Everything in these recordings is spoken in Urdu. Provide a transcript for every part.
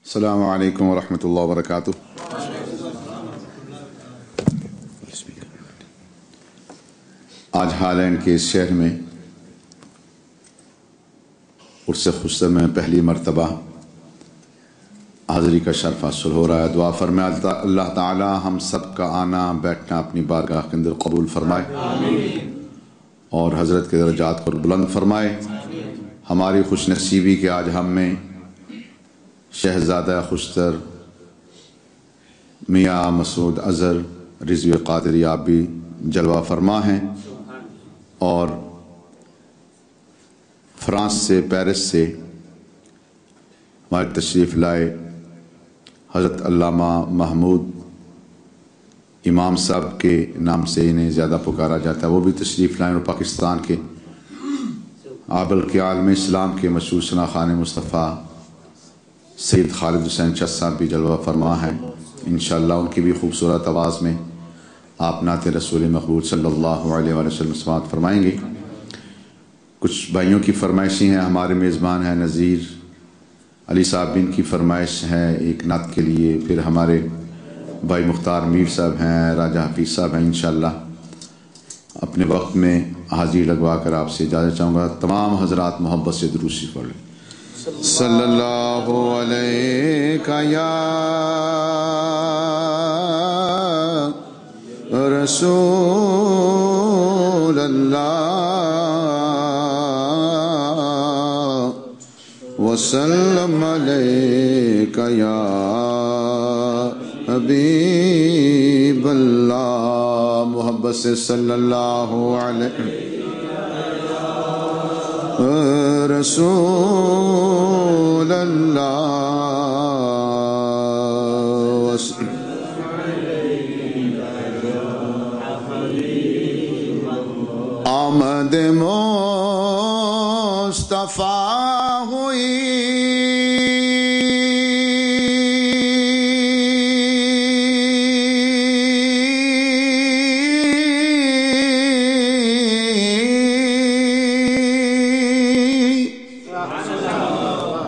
السلام علیکم ورحمۃ اللہ وبرکاتہ۔ آج ہالینڈ کے اس شہر میں عرس خسر میں پہلی مرتبہ حاضری کا شرف حاصل ہو رہا ہے۔ دعا فرمائے اللہ تعالی ہم سب کا آنا بیٹھنا اپنی بارگاہ کے اندر قبول فرمائے اور حضرت کے درجات کو بلند فرمائے۔ ہماری خوش نصیبی کہ آج ہم میں شہزادہ خوشتر میاں مسعود اظہر رضوی قادری آپ بھی جلوہ فرما ہیں، اور فرانس سے پیرس سے ہمارے تشریف لائے حضرت علامہ محمود امام صاحب کے نام سے انہیں زیادہ پکارا جاتا ہے، وہ بھی تشریف لائے، اور پاکستان کے عابل کے عالم اسلام کے مشہور شناخوان خان مصطفیٰ سید خالد حسین چست صاحب بھی جلوہ فرما ہیں۔ انشاءاللہ ان کی بھی خوبصورت آواز میں آپ نعت رسول مقبول صلی اللہ علیہ وآلہ وسلم سماعت فرمائیں گے۔ کچھ بھائیوں کی فرمائشیں ہیں، ہمارے میزبان ہیں نذیر علی صاحب، ان کی فرمائش ہے ایک نعت کے لیے، پھر ہمارے بھائی مختار میر صاحب ہیں، راجہ حفیظ صاحب ہیں۔ انشاءاللہ اپنے وقت میں حاضری لگوا کر آپ سے اجازت چاہوں گا۔ تمام حضرات محبت سے درود شریف پڑھ لیں۔ صلی اللہ علیہ یا رسول اللہ وسلم علیک یا حبیب اللہ۔ محبت سے صلی اللہ علیہ رسول اللہ آمد مصطفیٰ ہوئی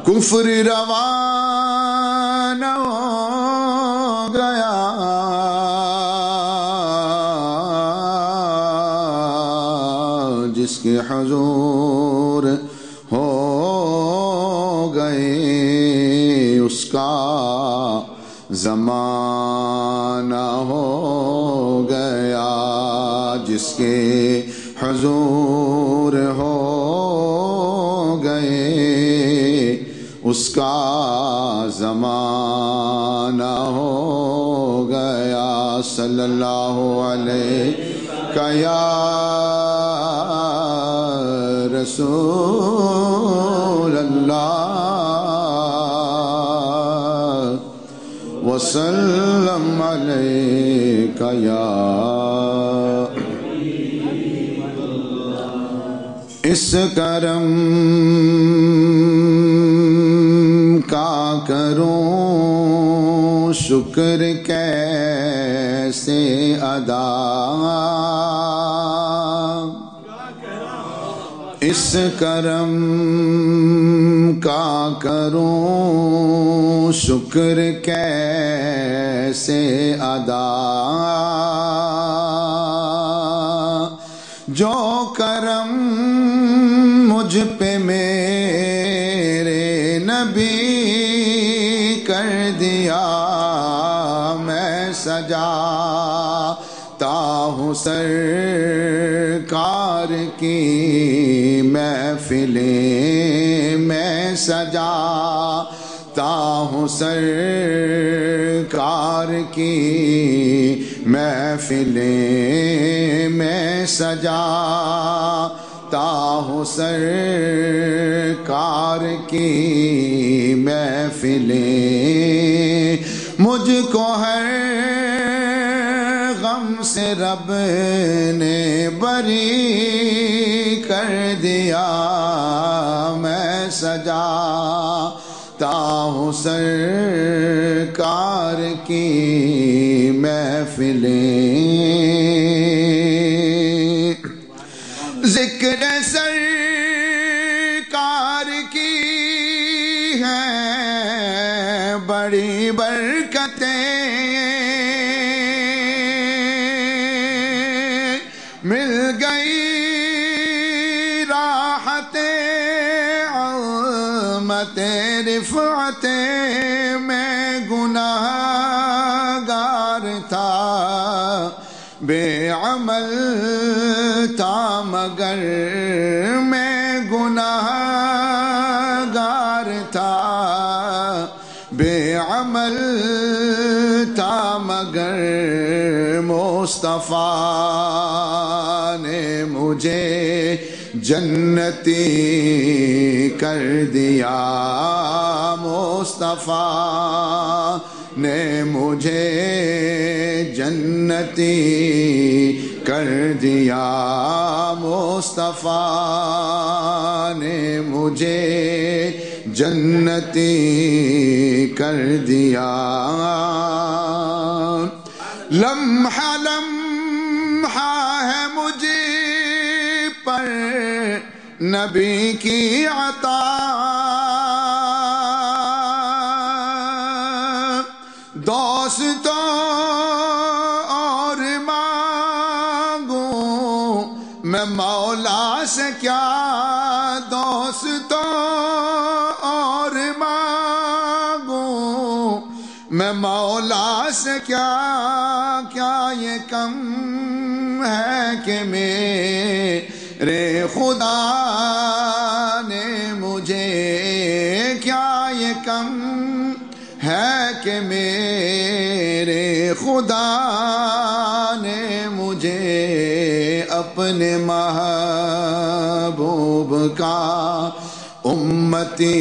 کفر روانہ ہو گیا، جس کے حضور ہو گئے اس کا زمانہ ہو گیا، جس کے حضور ہو گئے اس کا زمانہ ہو گیا۔ صلی اللہ علیہ یا رسول اللہ وسلم علیک یا اس کرم کا کروں شکر کیسے ادا، اس کرم کا کروں شکر کیسے ادا، جو کرم مجھ پہ میرے نبی کر دیا، میں سجاتا ہوں سرکار کی محفلیں، میں سجاتا ہوں سرکار کی محفلیں، میں سجاتا ہوں سرکار کی محفلیں، مجھ کو ہر غم سے رب نے بری کر دیا، میں سجاتا ہوں سرکار کی محفلیں، ذکر سرکار کی ہے عظمت رفعت میں گناہگار تھا، بے عمل تھا مگر میں گناہگار تھا، بے عمل تھا مگر مصطفیٰ نے مجھے جنتی کر دیا، مصطفیٰ نے مجھے جنتی کر دیا، مصطفیٰ نے مجھے جنتی کر دیا۔ لمحہ لمحہ ہے مجھے پر نبی کی عطا، دوستوں اور مانگوں میں مولا سے کیا، دوستوں اور مانگوں میں مولا سے کیا، کیا یہ کم ہے کہ میرے خدا نے مجھے، کیا یہ کم ہے کہ میرے خدا نے مجھے اپنے محبوب کا امتی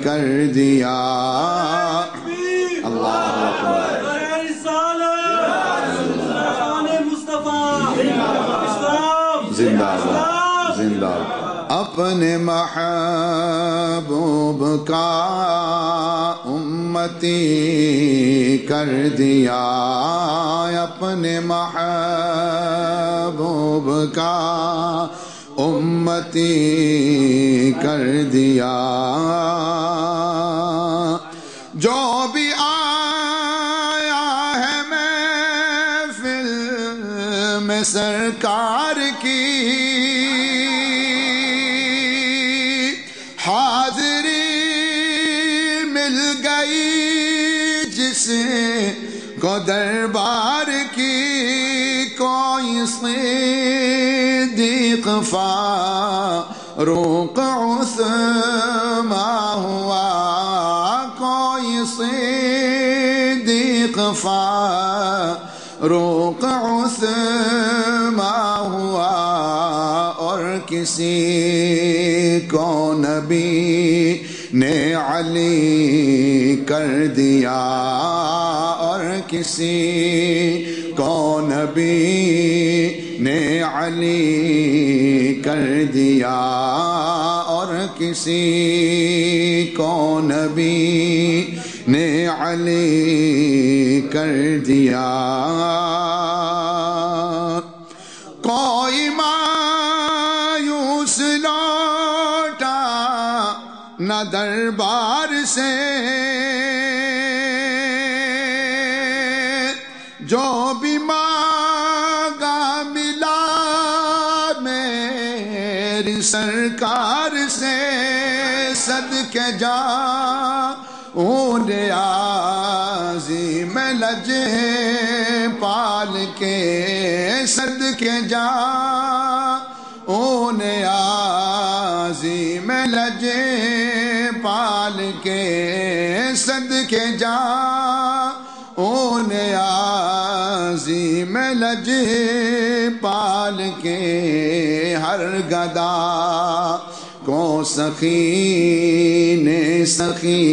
کر دیا۔ اللہ اکبر، زندہ باد زندہ باد۔ اپنے محبوب کا امتی کر دیا، اپنے محبوب کا امتی کر دیا۔ جو بھی آیا ہے محفل میں سرکار کی، حاضری مل گئی جس کو دربار کی، کوئی صدیق فاروق عثمان ہوا، کوئی صدیق فاروق عثمان ہوا، اور کسی کو نبی نے علی کر دیا، اور کسی کو نبی نے علی کر دیا، اور کسی کو نبی نے علی کر دیا۔ کوئی مایوس لوٹا نہ دربار سے، جو بھی مانگا ملا میری سرکار سے، صدقے جاؤں ریاضی میں لجے پال کے، صدقے جاؤں نیازی میں لجے پال کے، صدقے جاؤں نیازی میں لجے پال کے، ہر گدا کو سخی نے سخی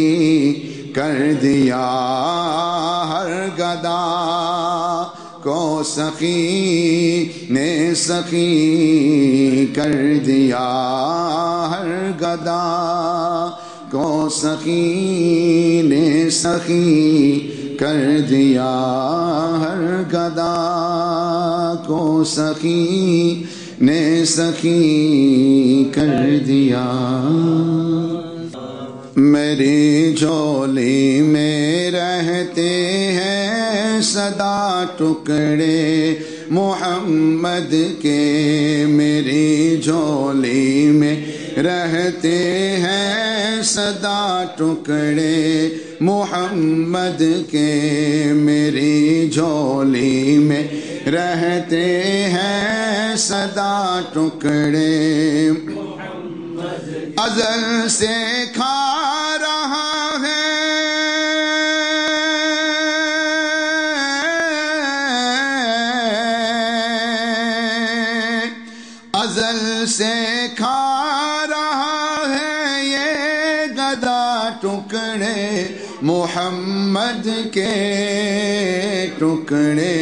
کر دیا، ہر گدا کو سخی نے سخی کر دیا، ہر گدا کو سخی نے سخی کر دیا، ہر گدا کو سخی نے سخی کر دیا۔ میری جھولی میں رہتے ہیں سدا ٹکڑے محمد کے، میری جھولی رہتے ہیں سدا ٹکڑے محمد کے، میری جھولی میں رہتے ہیں سدا ٹکڑے، ازل سے کھا رہا ہے ازل سے کھا رہا ہے یہ گدا ٹکڑے محمد کے، ٹکڑے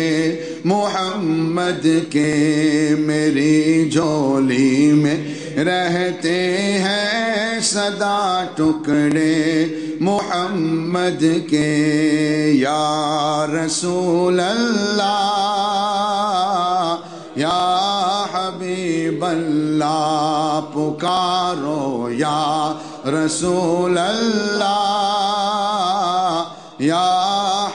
محمد کے، میری جھولی میں رہتے ہیں سدا ٹکڑے محمد کے، یا رسول اللہ یا حبیب اللہ پکارو، یا رسول اللہ یا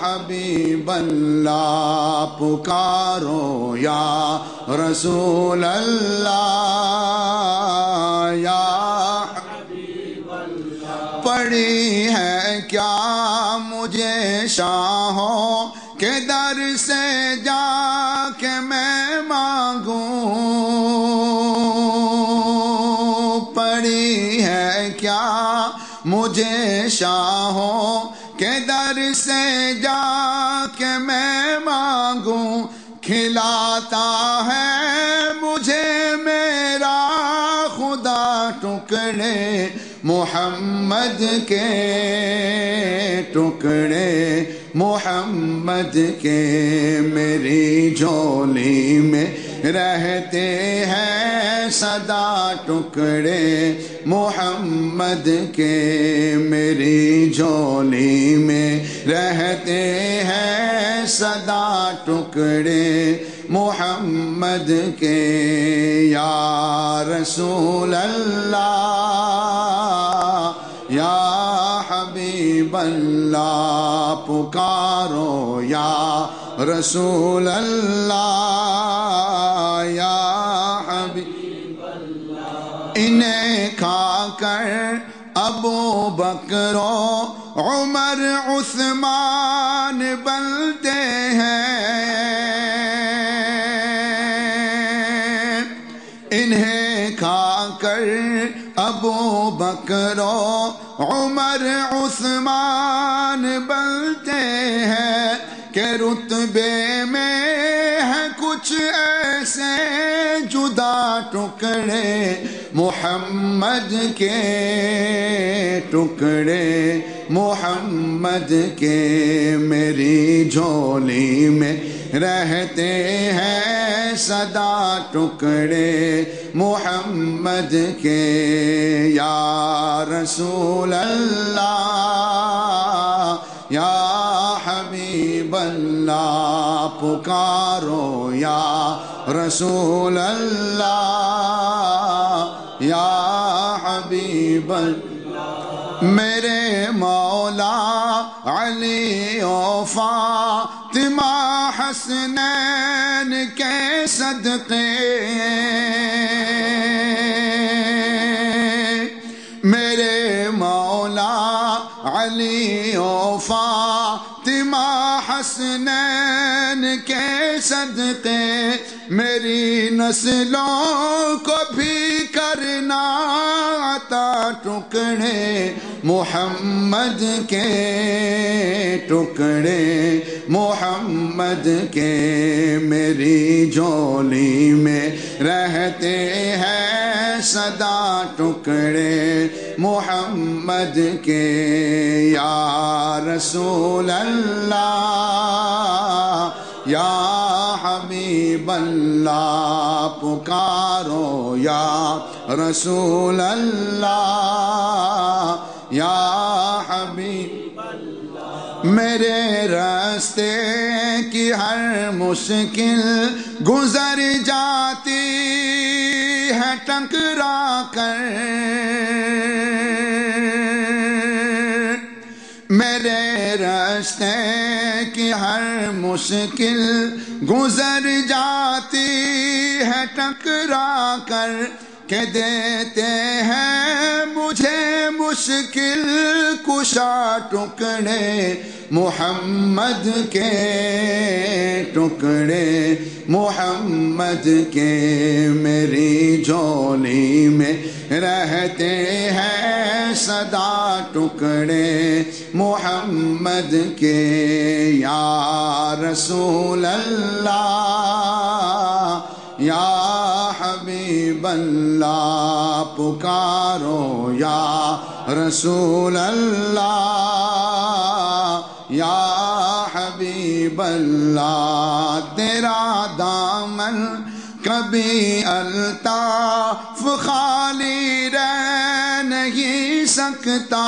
حبیب اللہ پکارو، یا رسول اللہ یا حبیب اللہ۔ پڑی ہے کیا مجھے شاہوں کے در سے جا کے میں مانگوں، پڑی ہے کیا مجھے شاہوں کے در سے جا کے میں مانگوں، کھلاتا ہے مجھے میرا خدا ٹکڑے محمد کے، ٹکڑے محمد کے، میری جھولی میں رہتے ہیں سدا ٹکڑے محمد کے، میری جھولی میں رہتے ہیں سدا ٹکڑے محمد کے، یا رسول اللہ یا حبیب اللہ پکارو، یا رسول اللہ یا حبیب اللہ۔ انہیں کھا کر ابو بکر و عمر عثمان بنتے ہیں، انہیں کھا کر ابو بکر و عمر عثمان بنتے ہیں، کہ رتبے میں ہیں کچھ ایسے جدا ٹکڑے محمد کے، ٹکڑے محمد کے، میری جھولی میں رہتے ہیں سدا ٹکڑے محمد کے، یا رسول اللہ یا حبیب اللہ پکارو، یا رسول اللہ یا حبیب اللہ۔ میرے مولا علی و فاطمہ حسنین کے صدقے، میرے مولا علی و فاطمہ حسنین کے صدقے، میری نسلوں کو بھی کرنا عطا ٹکڑے محمد کے، ٹکڑے محمد کے، میری جھولی میں رہتے ہیں سدا ٹکڑے محمد کے، یا رسول اللہ یا حبیب اللہ پکارو، یا رسول اللہ یا حبیب اللہ۔ میرے راستے کی ہر مشکل گزر جاتی ہے ٹکرا کر، میرے راستے کی ہر مشکل گزر جاتی ہے ٹکرا کر، کہ دیتے ہیں مجھے مشکل کشا ٹکڑے محمد کے ٹکڑے محمد کے میری جھولی میں رہتے ہیں صدا ٹکڑے محمد کے یا رسول اللہ یا حبیب اللہ پکارو یا رسول اللہ یا حبیب اللہ تیرا دامن کبھی الطاف خالی رہ نہیں سکتا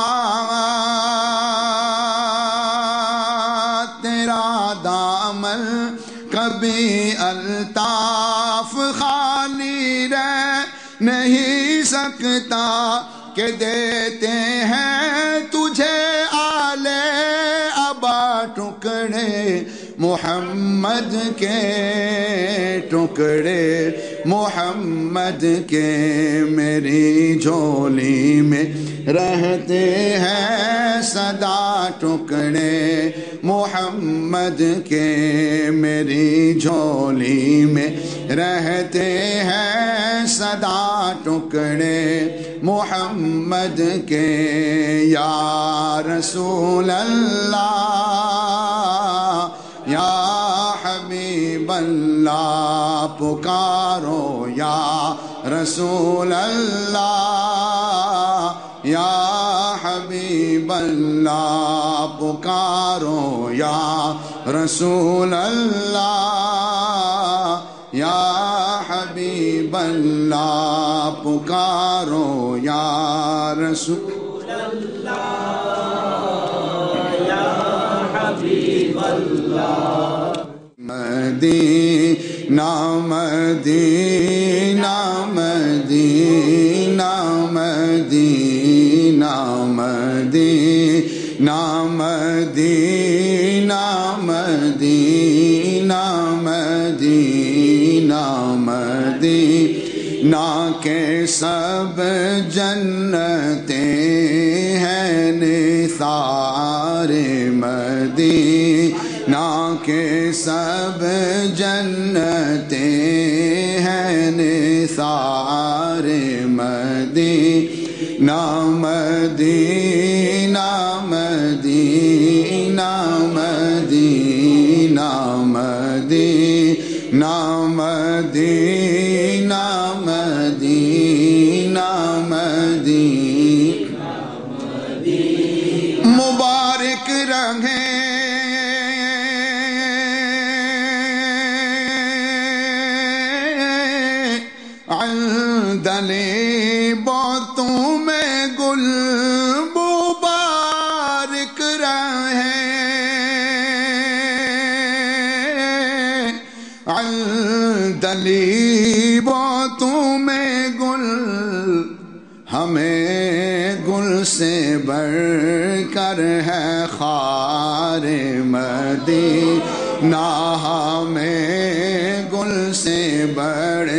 تیرا دامن کبھی الطاف خالی رہ نہیں سکتا کہ دیتے ہیں تجھے آلے ابا ٹکڑے محمد کے ٹکڑے محمد کے میری جھولی میں رہتے ہیں صدا ٹکڑے محمد کے میری جھولی میں رہتے ہیں صدا ٹکڑے محمد کے یا رسول اللہ یا حبیب اللہ پکارو یا رسول اللہ یا حبیب اللہ پکارو یا رسول اللہ یا حبیب اللہ پکارو یا رسول اللہ یا حبیب اللہ مدینہ مدینہ مدینہ مدینہ مدینہ مدینہ مدینہ مدینہ مدینہ کے سب جنتیں ہیں نثار مدینہ کے سب جنتیں ہیں نثار مدینہ مدینہ مدینہ مدینہ مدینہ مدینہ مدینہ مدینہ مبارک رہے دلی باتوں میں گل مبارک رہے دلی باتوں میں گل ہمیں گل سے بڑھ کر ہے خار مدینہ ہمیں گل سے بڑھ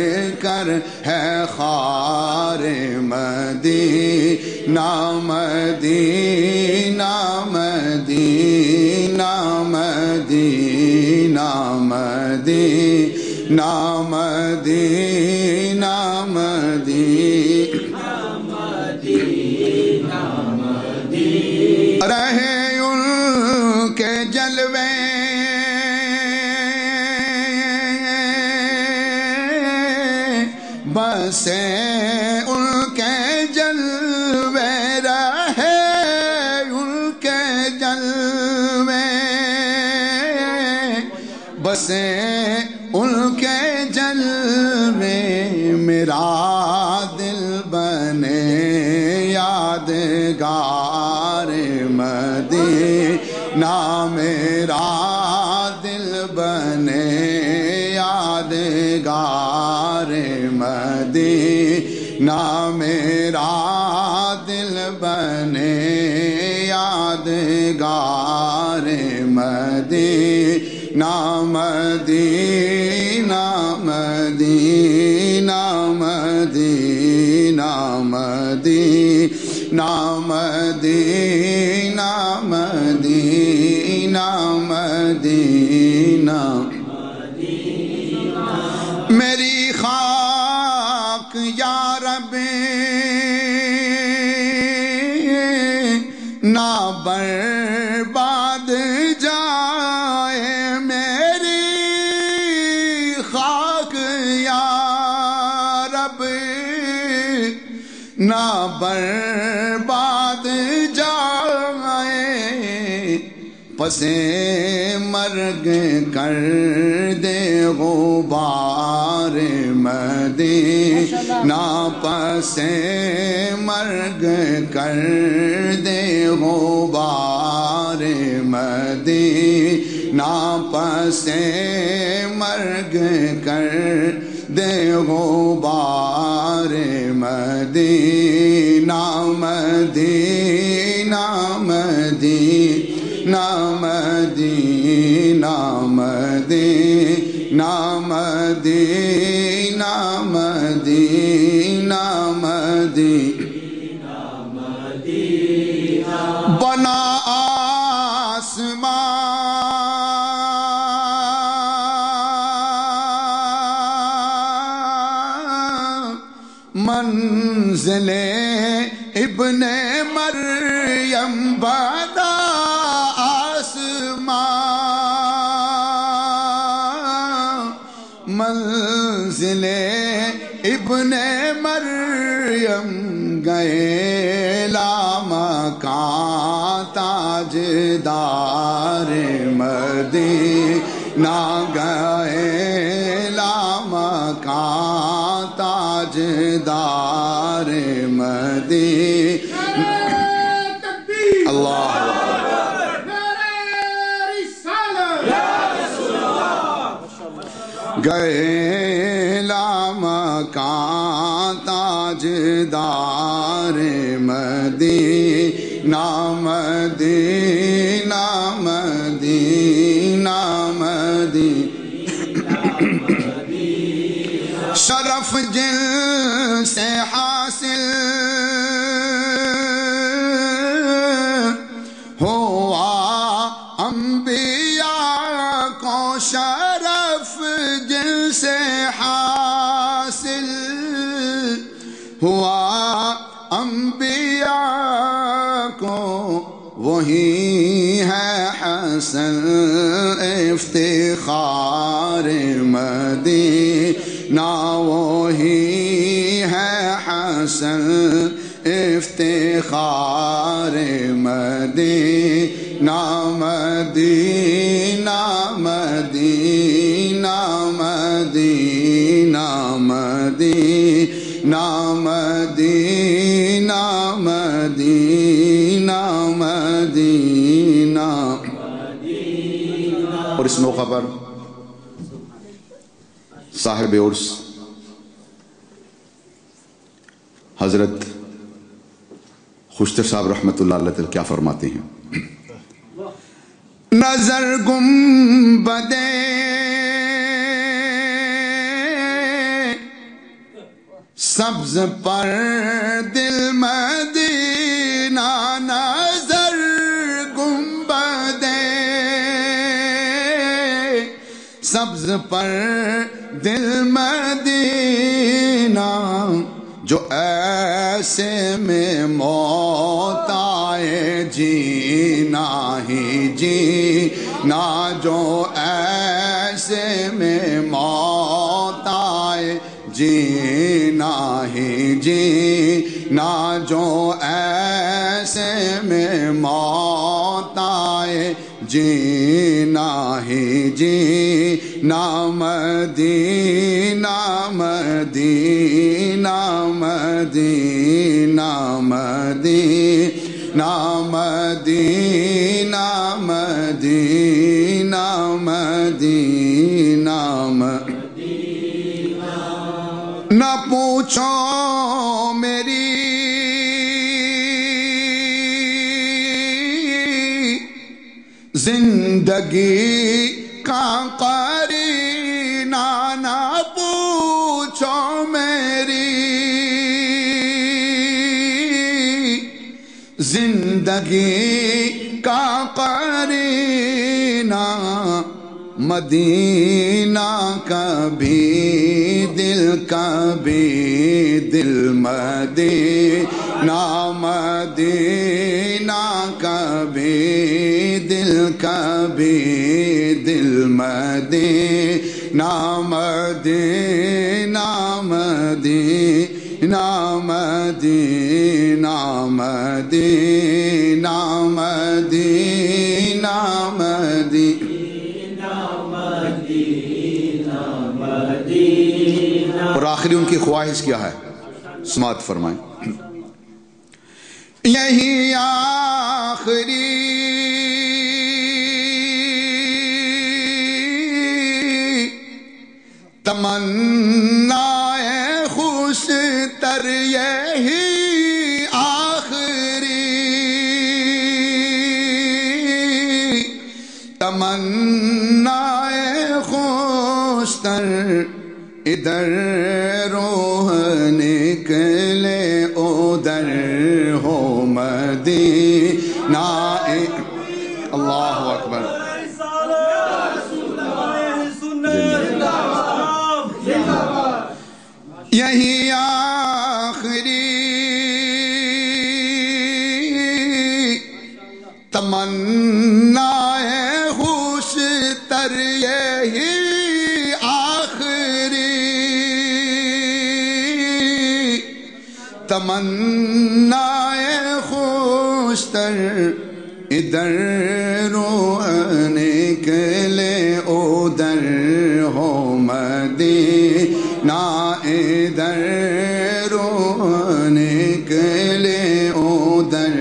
کر ہے خار مدینہ مدینہ مدینہ مدینہ مدینہ مدینہ مدینہ رہے ان کے جلوے بسے ان کے جلوے رہے ان کے جلوے بسے ان کے جلوے میرا دل بنے یادگار مدینہ میرا دل بنے یادگار مدینہ میرا دل بنے یادگار مدینہ مدینہ مدینہ مدینہ مدینہ مدینہ مدینہ مدینہ میری خاک یا رب نہ برباد جائے میری خاک یا رب نہ برباد جائے پسے مرگ کر دے غبار مدینہ پسے مرگ کر دے غبار مدینہ پسے مرگ کر دے غبار مدینہ مدینہ مدینہ مدینہ مدینہ مدینہ مدینہ مدینہ بنا آسمان منزل ابن مریم بنا منزل ابن مریم گئے لامکان تاجدار مدینہ گئے لامکان تاجدار مدینہ اللہ گئے لامکان تاجدار مدینہ مدینہ مدینہ مدینہ شرف جن سے حاصل ہوا انبیاء کو شرف جن سے حاصل ہوا انبیاء کو وہی ہے حسن افتخار مدینہ وہی ہے حسن افتخار مدینہ مدینہ مدینہ مدینہ مدینہ مدینہ مدینہ مدینہ اور اس موقع پر صاحب عرس حضرت خوشتر صاحب رحمت اللہ علیہ تعالی کیا فرماتے ہیں؟ نظر گنبدے سبز پر دل مدینہ نظر گنبدے سبز پر دل مدینہ جو ایسے میں موت آئے جینا ہی جینا جو ایسے میں موت آئے جینا ہی جینا جو ایسے میں موت آئے جینا ہی جینا مدینہ مدینہ مدینہ مدینہ مدینہ مدینہ مدینہ نہ پوچھو میری زندگی کا قرینہ نہ پوچھو میری زندگی کا قرینہ مدینہ کبھی دل مدینہ مدینہ کبھی دل مدینہ مدینہ مدینہ مدینہ مدینہ مدینہ مدینہ. اور آخری ان کی خواہش کیا ہے؟ سماعت فرمائیں. یہی آخری تمنا خوش تر، یہی آخری تمنا خوش تر، ادھر روح نکلے ادھر ہو مدینہ. اللہ اکبر. یہی آخری تمنا خوش تر، یہی آخری تمنا خوش تر، ادھر روح نکلے ادھر ہو مدینہ. ادھر روح نکلے ادھر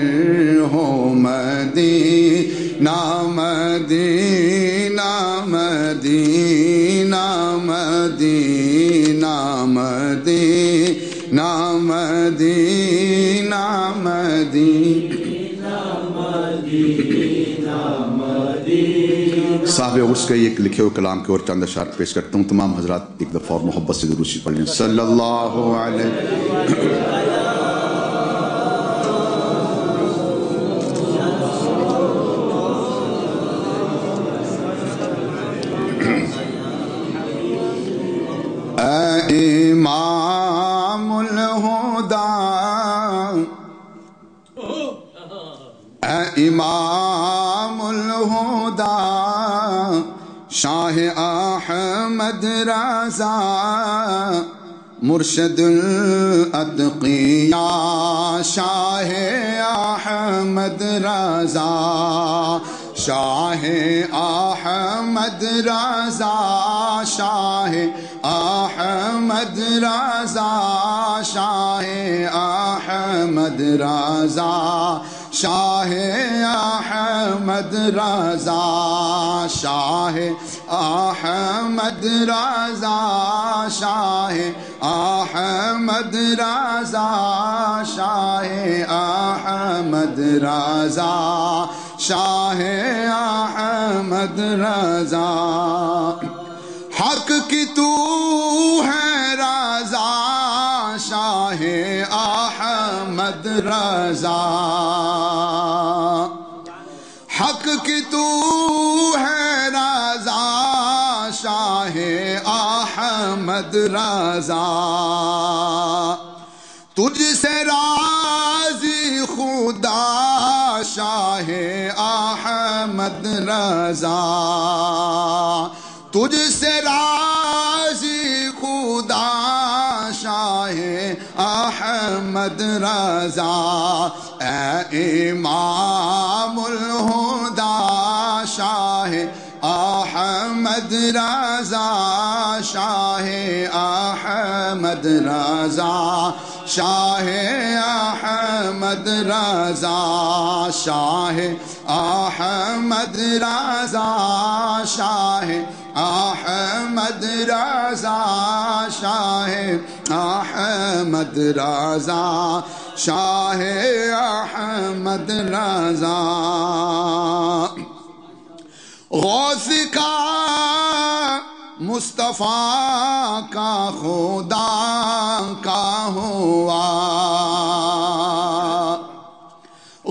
ہو مدینہ. مدینہ مدینہ مدینہ مدینہ مدینہ مدینہ. صاحب عرس کے ایک لکھے ہوئے کلام کے اور چند اشعار پیش کرتا ہوں. تمام حضرات ایک دفعہ اور محبت سے درود شریف پڑھ لیں. صلی اللہ علیہ امام الہدی، اے امام الہدی، شاہ احمد رضا، مرشد الاتقیاء، شاہ احمد رضا، شاہ احمد رضا، شاہ احمد رضا، شاہ احمد رضا، شاہ احمد رضا، شاہ احمد رضا، شاہ احمد رضا، شاہ احمد رضا، شاہ احمد رضا. حق کی تو ہے رضا، شاہ احمد رضا. حق کی تو ہے رضا، شاہ احمد رضا. تجھ سے راضی خدا، شاہ احمد رضا. تجھ سے راضی خدا، شاہ احمد رضا. اے امام الہدی، شاہ احمد رضا، شاہ احمد رضا، شاہ احمد رضا، شاہ احمد رضا، شاہ احمد رضا، شاہ احمد رضا، شاہ احمد رضا. غوث کا مصطفیٰ کا خدا کا ہوا،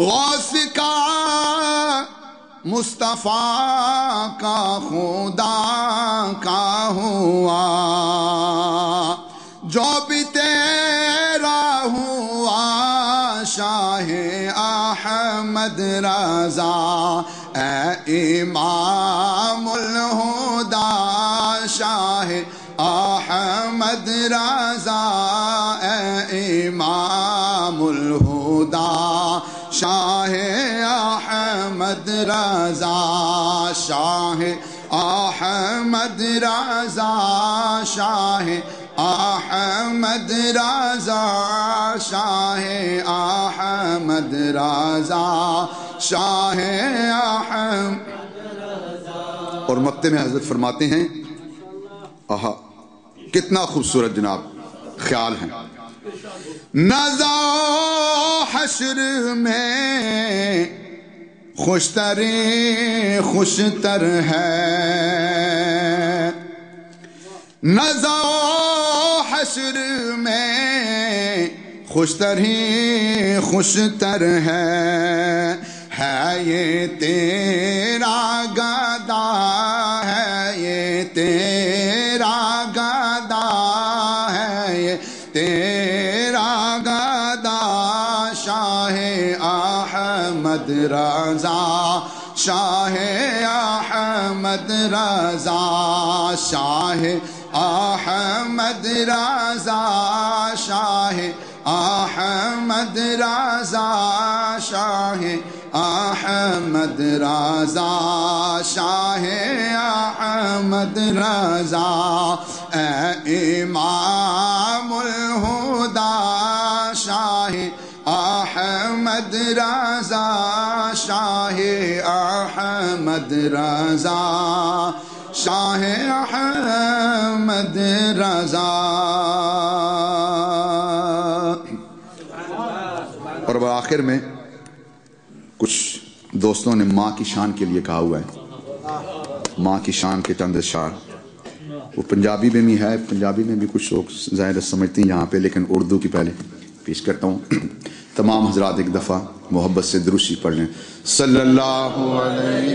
غوث کا مصطفیٰ کا خدا کا ہوا، جو بھی تیرا ہوا شاہ احمد رضا، اے امام الہدی شاہ احمد رضا، اے امام الہدی شاہ احمد رضا، شاہ احمد رضا، شاہ احمد رضا، شاہ احمد رضا، شاہ احمد رضا۔ اور مقطع میں حضرت فرماتے ہیں، آہا کتنا خوبصورت جناب خیال ہے، نزا حشر میں خوشترین خوشتر ہے، نزا حشر میں خوشترین خوشتر ہے یہ تیرا گدا، ہے یہ تیرا گدا، ہے یہ تیرا گدا، شاہ احمد رضا، شاہ احمد رضا، شاہ احمد رضا، شاہ احمد رضا، شاہ احمد رضا، شاہ احمد رضا، اے امام الہدی شاہ احمد رضا، شاہ احمد رضا، شاہ احمد رضا۔ اور آخر میں کچھ دوستوں نے ماں کی شان کے لیے کہا ہوا ہے، ماں کی شان کے چند اشعار، وہ پنجابی میں بھی ہے، پنجابی میں بھی کچھ لوگ ظاہر سمجھتے ہیں یہاں پہ، لیکن اردو کی پہلے پیش کرتا ہوں۔ تمام حضرات ایک دفعہ محبت سے درود شریف پڑھ لیں، صلی اللہ علیہ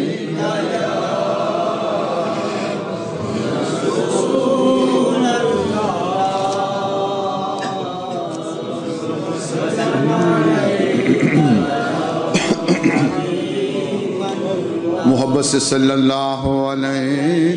محبت سے صلی اللہ علیہ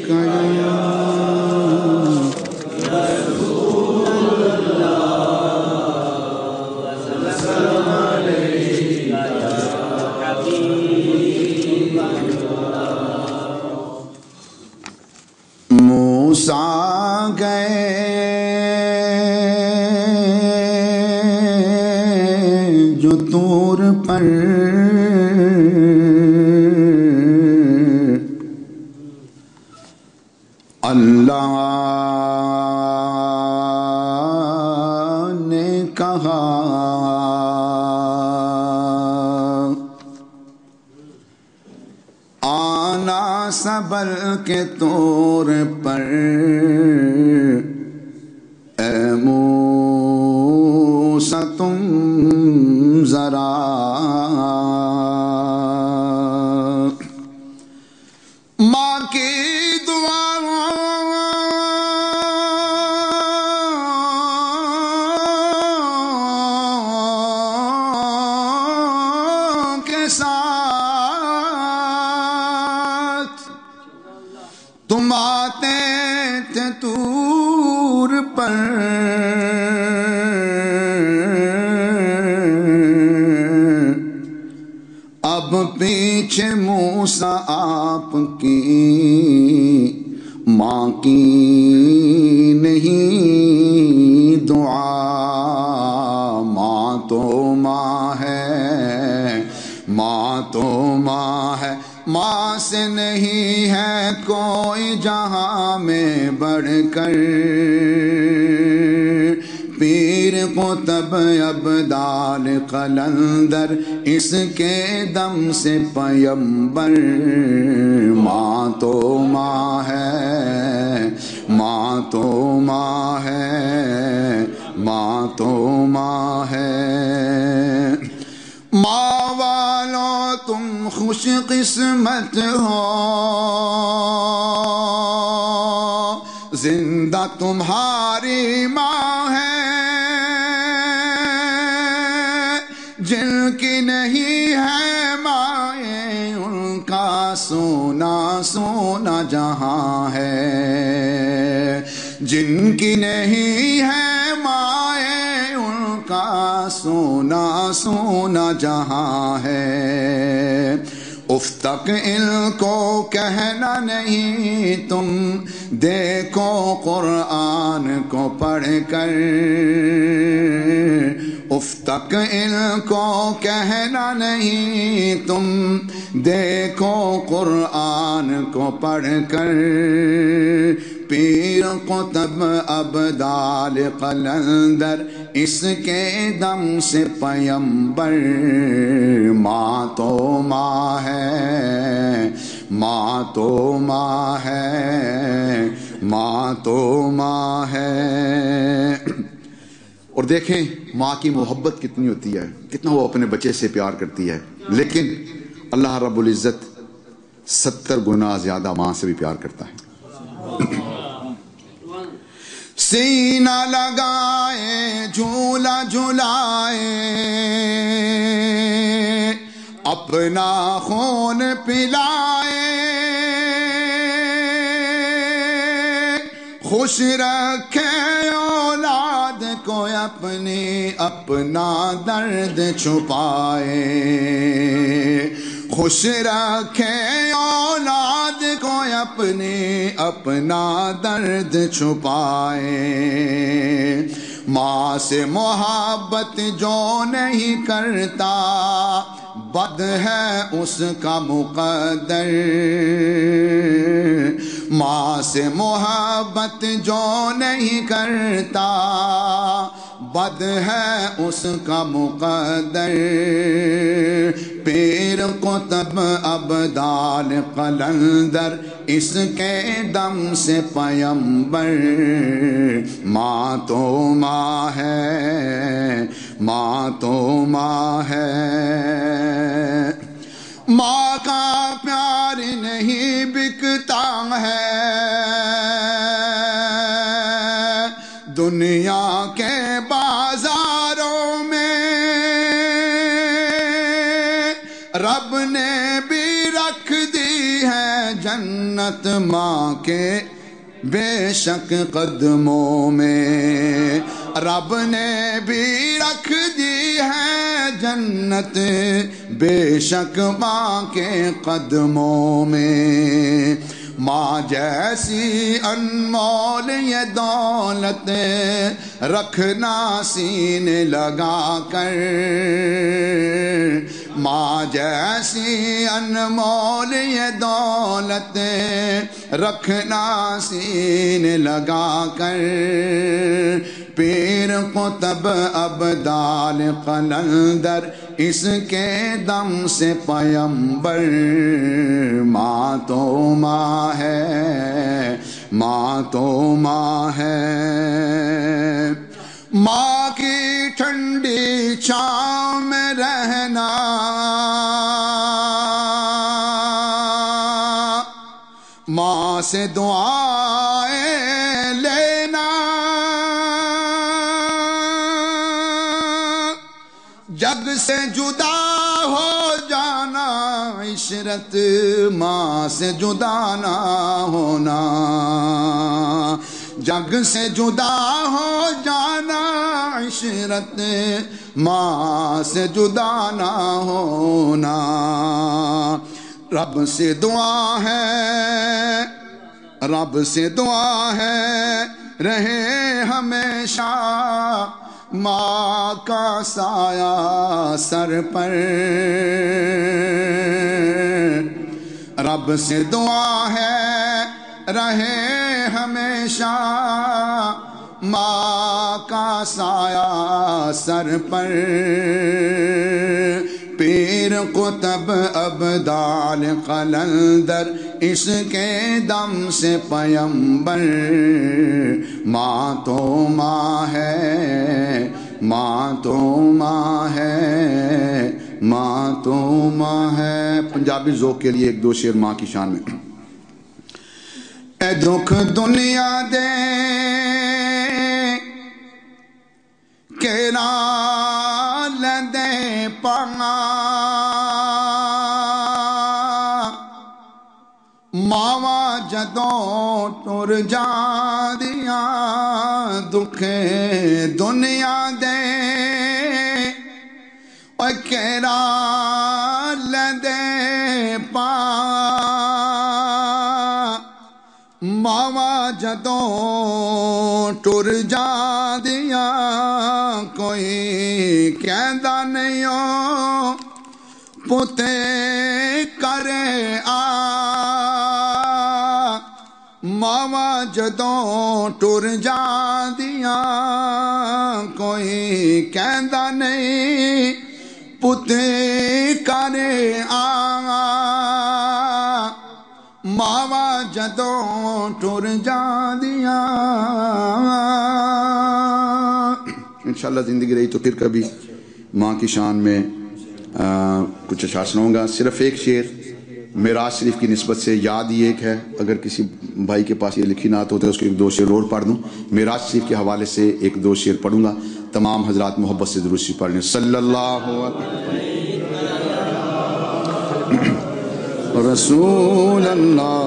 موسیٰ گئے جو طور پر، اللہ نے کہا آنا صبر کے طور پر، اے موسیٰ تم ذرا ماں کی دعا کے ساتھ تم آتے تھے طور پر، اب پیچھے موسیٰ آپ کی ماں کی نہیں دعا، ماں تو ماں ہے، ماں تو ماں ہے، ماں سے نہیں ہے کوئی جہاں میں بڑھ کر، پیر قطب ابدال قلندر اس کے دم سے پیمبر، ماں تو ماں ہے، ماں تو ماں ہے، ماں تو ماں ہے، ماں خوش قسمت ہو زندہ تمہاری ماں ہے جن کی نہیں ہے مائیں ان کا سونا سونا جہاں ہے جن کی نہیں ہے مائیں ان کا سونا سونا جہاں ہے اف تک ان کو کہنا نہیں تم دیکھو قرآن کو پڑھ کر اف تک ان کو کہنا نہیں تم دیکھو قرآن کو پڑھ کر پیر قطب ابدال قلندر اس کے دم سے پیمبر ماں تو ماں ہے ماں تو ماں ہے ماں تو ماں ہے اور دیکھیں ماں کی محبت کتنی ہوتی ہے کتنا وہ اپنے بچے سے پیار کرتی ہے لیکن اللہ رب العزت 70 گنا زیادہ ماں سے بھی پیار کرتا ہے سینہ لگائے جھولا جھلائے اپنا خون پلائے خوش رکھے اولاد کو اپنی اپنا درد چھپائے خوش رکھے اولاد کو اپنی اپنا درد چھپائے ماں سے محبت جو نہیں کرتا بد ہے اس کا مقدر ماں سے محبت جو نہیں کرتا بد ہے اس کا مقدر پیر قطب ابدال قلندر اس کے دم سے پیمبر ماں تو ماں ہے ماں تو ماں ہے ماں کا پیار نہیں بکتا ہے دنیا کے بازاروں میں رب نے بھی رکھ دی ہے جنت ماں کے بے شک قدموں میں رب نے بھی رکھ دی ہے جنت بے شک ماں کے قدموں میں ماں جیسی انمول یہ دولت رکھنا سینے لگا کر ماں جیسی انمول یہ دولت رکھنا سینے لگا کر پیر قطب ابدال قلندر اس کے دم سے پیمبر ماں تو ماں ہے ماں تو ماں ہے ماں کی ٹھنڈی چھاؤں میں رہنا ماں سے دعائیں لینا جگ سے جدا ہو جانا عشرت ماں سے جدا نہ ہونا جگ سے جدا ہو جانا عشرت ماں سے جدا نہ ہونا رب سے دعا ہے رب سے دعا ہے رہے ہمیشہ ماں کا سایہ سر پر رب سے دعا ہے رہے ہمیشہ ماں کا سایہ سر پر پیر قطب ابدال قلندر اس کے دم سے پیمبر ماں تو ماں ہے ماں تو ماں ہے ماں تو ماں ہے میں پنجابی ذوق کے لیے ایک دو شعر ماں کی شان میں. اے دکھ دنیا دے کیڑا لدے پانا ماوا جدوں ٹر جاندیاں دکھے دنیا دے اوے کیڑا لدے پا ماوا جدوں ٹر جاندیاں کوئی کہندا نہیں او پوتے کرے آ ماوا جدوں ٹر جاندیاں کوئی کہندا نہیں پوتے کرے آ ماوا جدوں ٹر جاندیاں. انشاءاللہ زندگی رہی تو پھر کبھی ماں کی شان میں کچھ اشعار سناؤں گا. صرف ایک شعر معراج شریف کی نسبت سے یاد ہی ایک ہے. اگر کسی بھائی کے پاس یہ لکھی نعت ہوتے ہے اس کو ایک دو شعر اور پڑھ دوں. معراج شریف کے حوالے سے ایک دو شعر پڑھوں گا. تمام حضرات محبت سے درود شریف پڑھ لیں. صلی اللہ رسول اللہ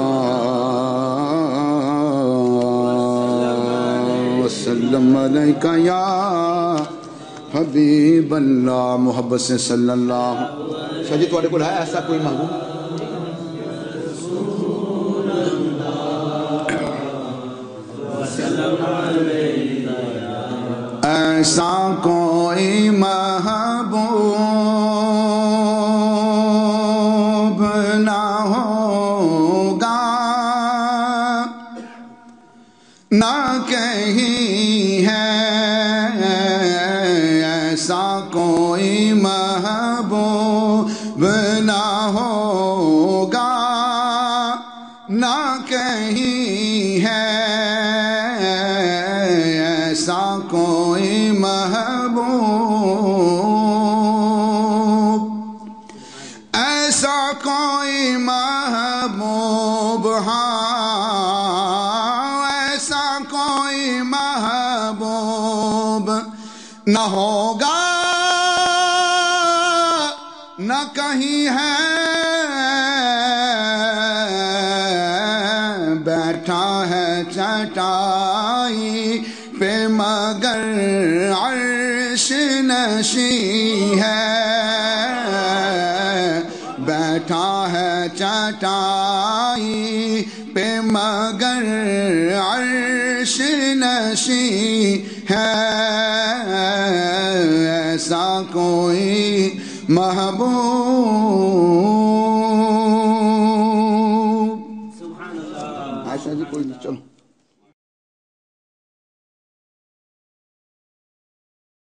وسلم علیکہ یا حبیب اللہ. محبت سے صلی اللہ. شاہ جی تھوڑے کو ہے ایسا کوئی محبوب؟ ایسا کوئی محبوب نہ ہوگا نہ کہیں ہے. ایسا کوئی محبوب نہ ہوگا نہ کہیں ہے. ایسا کوئی محبوب ایسا کوئی محبوب ہاں ایسا کوئی محبوب نہ ہوگا نہ کہیں ہے. بیٹھا ہے چٹائی پہ مگر عرش نشیں ہے. بیٹھا ہے چٹائی پہ مگر عرش نشیں ہے. ایسا کوئی محبوب